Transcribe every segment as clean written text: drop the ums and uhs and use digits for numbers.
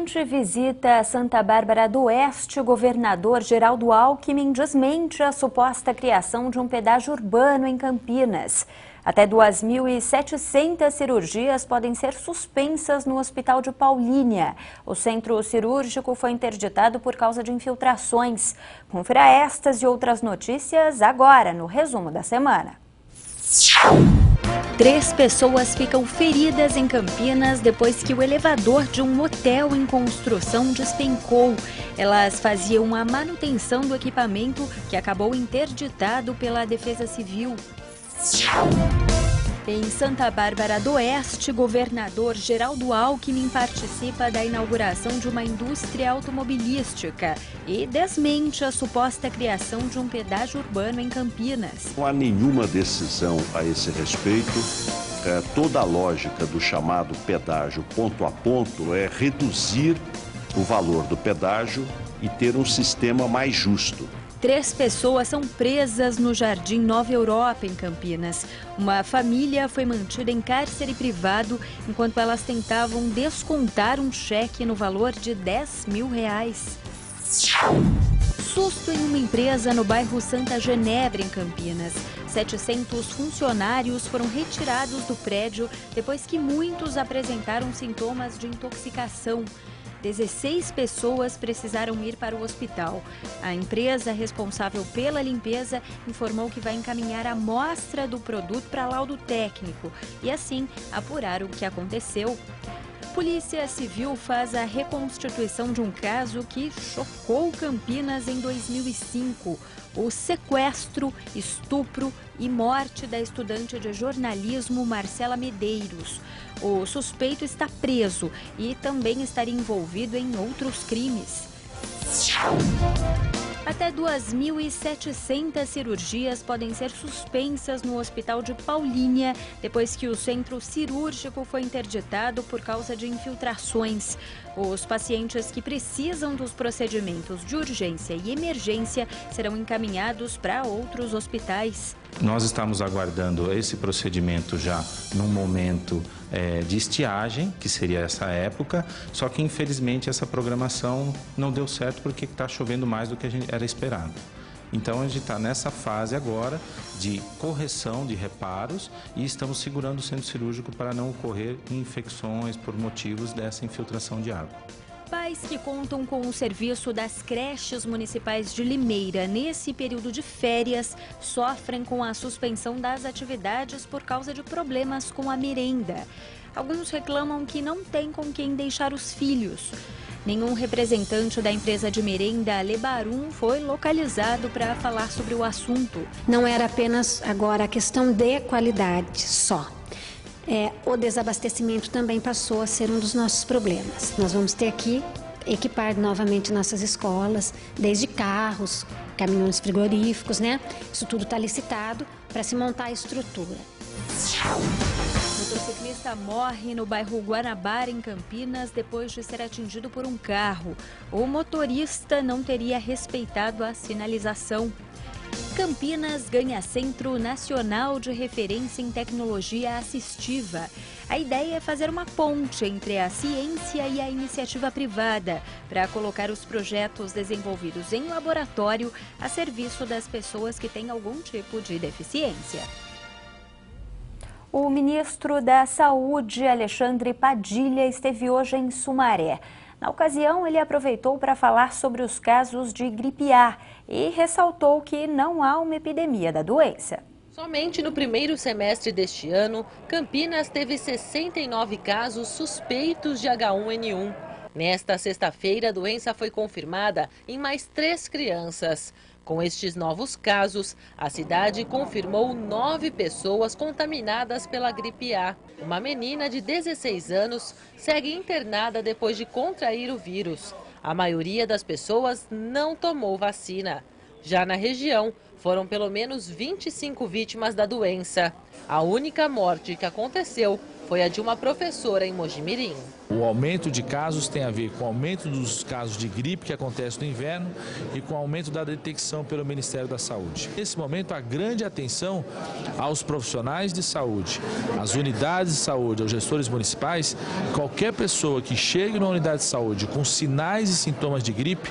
Durante visita a Santa Bárbara do Oeste, o governador Geraldo Alckmin desmente a suposta criação de um pedágio urbano em Campinas. Até 2.700 cirurgias podem ser suspensas no Hospital de Paulínia. O centro cirúrgico foi interditado por causa de infiltrações. Confira estas e outras notícias agora no resumo da semana. 3 pessoas ficam feridas em Campinas depois que o elevador de um motel em construção despencou. Elas faziam a manutenção do equipamento que acabou interditado pela Defesa Civil. Em Santa Bárbara do Oeste, governador Geraldo Alckmin participa da inauguração de uma indústria automobilística e desmente a suposta criação de um pedágio urbano em Campinas. Não há nenhuma decisão a esse respeito. Toda a lógica do chamado pedágio ponto a ponto é reduzir o valor do pedágio e ter um sistema mais justo. 3 pessoas são presas no Jardim Nova Europa, em Campinas. Uma família foi mantida em cárcere privado enquanto elas tentavam descontar um cheque no valor de R$10.000. Susto em uma empresa no bairro Santa Genebra, em Campinas. 700 funcionários foram retirados do prédio depois que muitos apresentaram sintomas de intoxicação. 16 pessoas precisaram ir para o hospital. A empresa responsável pela limpeza informou que vai encaminhar a amostra do produto para laudo técnico e, assim, apurar o que aconteceu. Polícia Civil faz a reconstituição de um caso que chocou Campinas em 2005. O sequestro, estupro e morte da estudante de jornalismo Marcela Medeiros. O suspeito está preso e também estaria envolvido em outros crimes. Até 2.700 cirurgias podem ser suspensas no Hospital de Paulínia depois que o centro cirúrgico foi interditado por causa de infiltrações. Os pacientes que precisam dos procedimentos de urgência e emergência serão encaminhados para outros hospitais. Nós estamos aguardando esse procedimento já num momento de estiagem, que seria essa época, só que infelizmente essa programação não deu certo porque está chovendo mais do que era esperado. Então a gente está nessa fase agora de correção de reparos e estamos segurando o centro cirúrgico para não ocorrer infecções por motivos dessa infiltração de água. Pais que contam com o serviço das creches municipais de Limeira nesse período de férias sofrem com a suspensão das atividades por causa de problemas com a merenda. Alguns reclamam que não tem com quem deixar os filhos. Nenhum representante da empresa de merenda Lebarum foi localizado para falar sobre o assunto. Não era apenas agora a questão de qualidade só. O desabastecimento também passou a ser um dos nossos problemas. Nós vamos ter que equipar novamente nossas escolas, desde carros, caminhões frigoríficos, né? Isso tudo está licitado para se montar a estrutura. Motociclista morre no bairro Guanabara, em Campinas, depois de ser atingido por um carro. O motorista não teria respeitado a sinalização. Campinas ganha Centro Nacional de Referência em Tecnologia Assistiva. A ideia é fazer uma ponte entre a ciência e a iniciativa privada para colocar os projetos desenvolvidos em laboratório a serviço das pessoas que têm algum tipo de deficiência. O ministro da Saúde, Alexandre Padilha, esteve hoje em Sumaré. Na ocasião, ele aproveitou para falar sobre os casos de gripe A e ressaltou que não há uma epidemia da doença. Somente no primeiro semestre deste ano, Campinas teve 69 casos suspeitos de H1N1. Nesta sexta-feira, a doença foi confirmada em mais 3 crianças. Com estes novos casos, a cidade confirmou 9 pessoas contaminadas pela gripe A. Uma menina de 16 anos segue internada depois de contrair o vírus. A maioria das pessoas não tomou vacina. Já na região, foram pelo menos 25 vítimas da doença. A única morte que aconteceu foi a de uma professora em Mojimirim. O aumento de casos tem a ver com o aumento dos casos de gripe que acontece no inverno e com o aumento da detecção pelo Ministério da Saúde. Nesse momento, há grande atenção aos profissionais de saúde, às unidades de saúde, aos gestores municipais. Qualquer pessoa que chegue na unidade de saúde com sinais e sintomas de gripe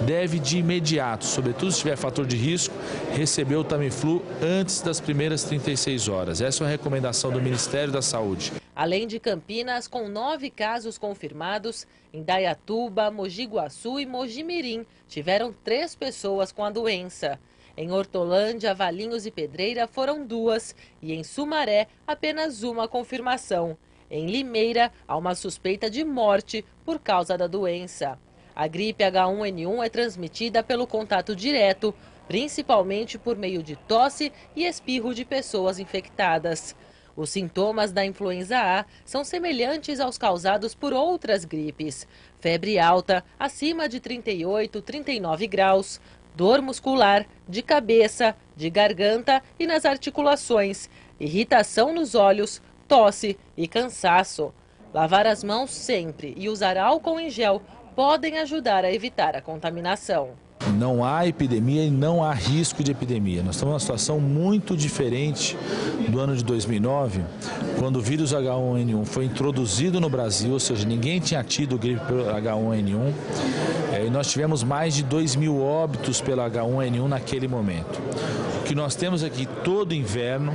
deve de imediato, sobretudo se tiver fator de risco, receber o Tamiflu antes das primeiras 36 horas. Essa é uma recomendação do Ministério da Saúde. Além de Campinas, com 9 casos confirmados, Indaiatuba, Mogi Guaçu e Mogi Mirim tiveram 3 pessoas com a doença. Em Hortolândia, Valinhos e Pedreira foram 2 e em Sumaré apenas uma confirmação. Em Limeira, há uma suspeita de morte por causa da doença. A gripe H1N1 é transmitida pelo contato direto, principalmente por meio de tosse e espirro de pessoas infectadas. Os sintomas da influenza A são semelhantes aos causados por outras gripes. Febre alta, acima de 38, 39 graus, dor muscular, de cabeça, de garganta e nas articulações, irritação nos olhos, tosse e cansaço. Lavar as mãos sempre e usar álcool em gel podem ajudar a evitar a contaminação. Não há epidemia e não há risco de epidemia. Nós estamos numa situação muito diferente do ano de 2009, quando o vírus H1N1 foi introduzido no Brasil, ou seja, ninguém tinha tido gripe pelo H1N1, e nós tivemos mais de 2.000 óbitos pelo H1N1 naquele momento. O que nós temos aqui todo inverno,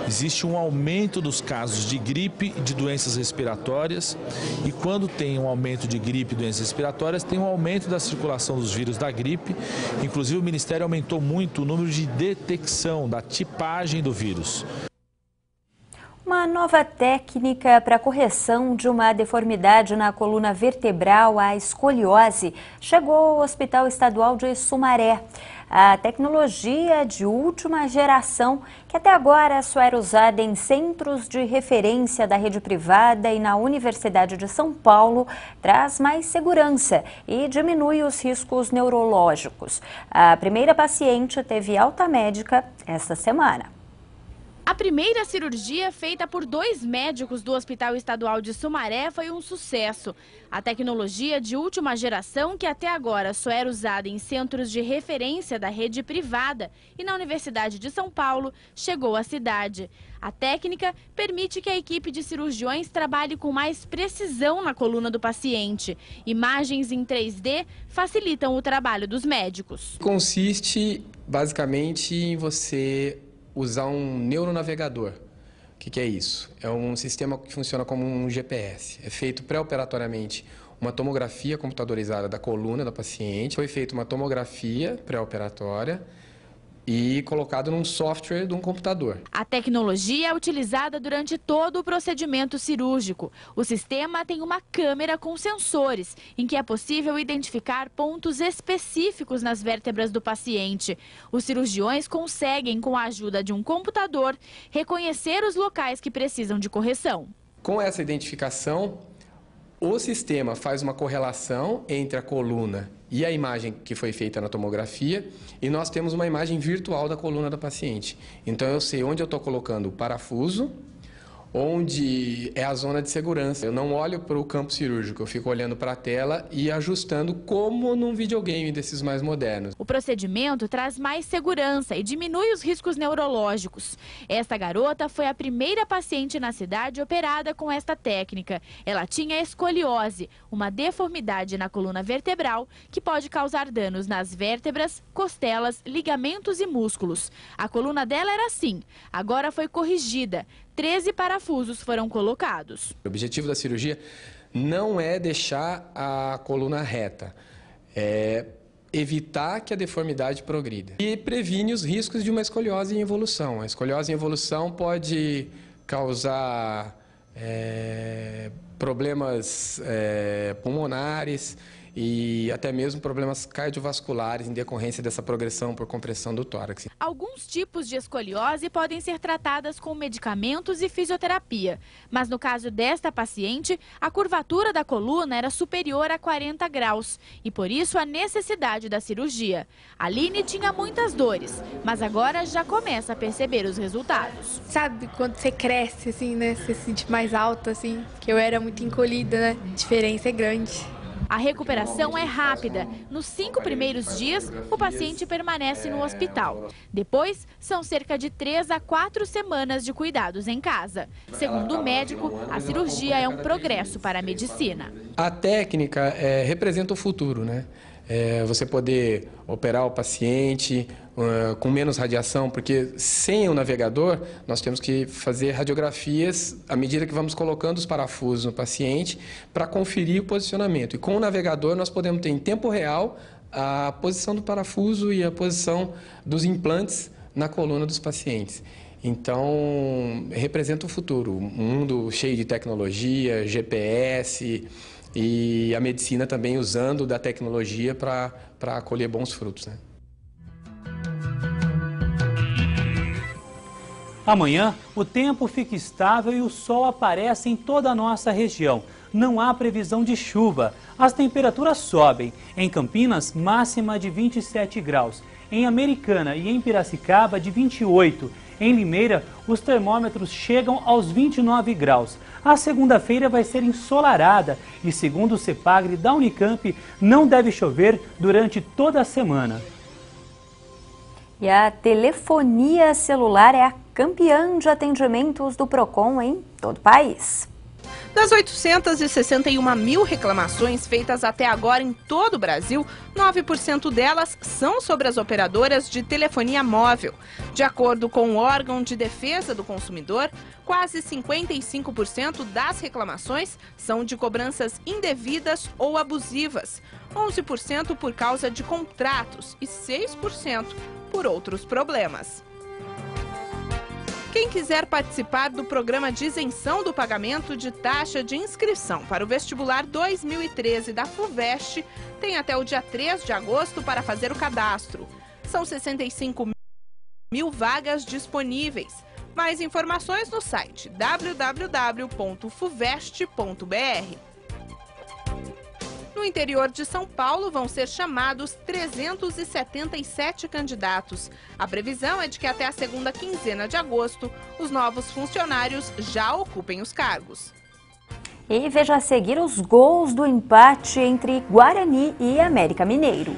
existe um aumento dos casos de gripe e de doenças respiratórias, e quando tem um aumento de gripe e doenças respiratórias, tem um aumento da circulação dos vírus da gripe. Inclusive o Ministério aumentou muito o número de detecção da tipagem do vírus. Uma nova técnica para correção de uma deformidade na coluna vertebral, a escoliose, chegou ao Hospital Estadual de Sumaré. A tecnologia de última geração, que até agora só era usada em centros de referência da rede privada e na Universidade de São Paulo, traz mais segurança e diminui os riscos neurológicos. A primeira paciente teve alta médica esta semana. A primeira cirurgia feita por 2 médicos do Hospital Estadual de Sumaré foi um sucesso. A tecnologia de última geração, que até agora só era usada em centros de referência da rede privada e na Universidade de São Paulo, chegou à cidade. A técnica permite que a equipe de cirurgiões trabalhe com mais precisão na coluna do paciente. Imagens em 3D facilitam o trabalho dos médicos. Consiste basicamente em você usar um neuronavegador. O que é isso? É um sistema que funciona como um GPS. É feito pré-operatoriamente uma tomografia computadorizada da coluna da paciente. Foi feita uma tomografia pré-operatória e colocado num software de um computador. A tecnologia é utilizada durante todo o procedimento cirúrgico. O sistema tem uma câmera com sensores, em que é possível identificar pontos específicos nas vértebras do paciente. Os cirurgiões conseguem, com a ajuda de um computador, reconhecer os locais que precisam de correção. Com essa identificação, o sistema faz uma correlação entre a coluna e a imagem que foi feita na tomografia, e nós temos uma imagem virtual da coluna da paciente. Então eu sei onde eu estou colocando o parafuso, onde é a zona de segurança. Eu não olho para o campo cirúrgico, eu fico olhando para a tela e ajustando como num videogame desses mais modernos. O procedimento traz mais segurança e diminui os riscos neurológicos. Esta garota foi a primeira paciente na cidade operada com esta técnica. Ela tinha escoliose, uma deformidade na coluna vertebral que pode causar danos nas vértebras, costelas, ligamentos e músculos. A coluna dela era assim, agora foi corrigida. 13 parafusos foram colocados. O objetivo da cirurgia não é deixar a coluna reta, é evitar que a deformidade progrida. E previne os riscos de uma escoliose em evolução. A escoliose em evolução pode causar problemas pulmonares e até mesmo problemas cardiovasculares em decorrência dessa progressão por compressão do tórax. Alguns tipos de escoliose podem ser tratadas com medicamentos e fisioterapia, mas no caso desta paciente, a curvatura da coluna era superior a 40 graus e por isso a necessidade da cirurgia. A Aline tinha muitas dores, mas agora já começa a perceber os resultados. Sabe, quando você cresce, assim, né? Você se sente mais alto, assim, que eu era muito encolhida, né? A diferença é grande. A recuperação é rápida. Nos 5 primeiros dias, o paciente permanece no hospital. Depois, são cerca de 3 a 4 semanas de cuidados em casa. Segundo o médico, a cirurgia é um progresso para a medicina. A técnica representa o futuro, né? Você poder operar o paciente com menos radiação, porque sem o navegador nós temos que fazer radiografias à medida que vamos colocando os parafusos no paciente para conferir o posicionamento. E com o navegador nós podemos ter em tempo real a posição do parafuso e a posição dos implantes na coluna dos pacientes. Então, representa o futuro, um mundo cheio de tecnologia, GPS e a medicina também usando da tecnologia para colher bons frutos, né? Amanhã, o tempo fica estável e o sol aparece em toda a nossa região. Não há previsão de chuva. As temperaturas sobem. Em Campinas, máxima de 27 graus. Em Americana e em Piracicaba, de 28. Em Limeira, os termômetros chegam aos 29 graus. A segunda-feira vai ser ensolarada e, segundo o CEPAGRE da Unicamp, não deve chover durante toda a semana. E a telefonia celular é a campeã de atendimentos do PROCON em todo o país. Das 861 mil reclamações feitas até agora em todo o Brasil, 9% delas são sobre as operadoras de telefonia móvel. De acordo com o órgão de defesa do consumidor, quase 55% das reclamações são de cobranças indevidas ou abusivas, 11% por causa de contratos e 6% por outros problemas. Quem quiser participar do programa de isenção do pagamento de taxa de inscrição para o vestibular 2013 da FUVEST tem até o dia 3 de agosto para fazer o cadastro. São 65 mil vagas disponíveis. Mais informações no site www.fuvest.br. No interior de São Paulo vão ser chamados 377 candidatos. A previsão é de que até a segunda quinzena de agosto, os novos funcionários já ocupem os cargos. E veja a seguir os gols do empate entre Guarani e América Mineiro.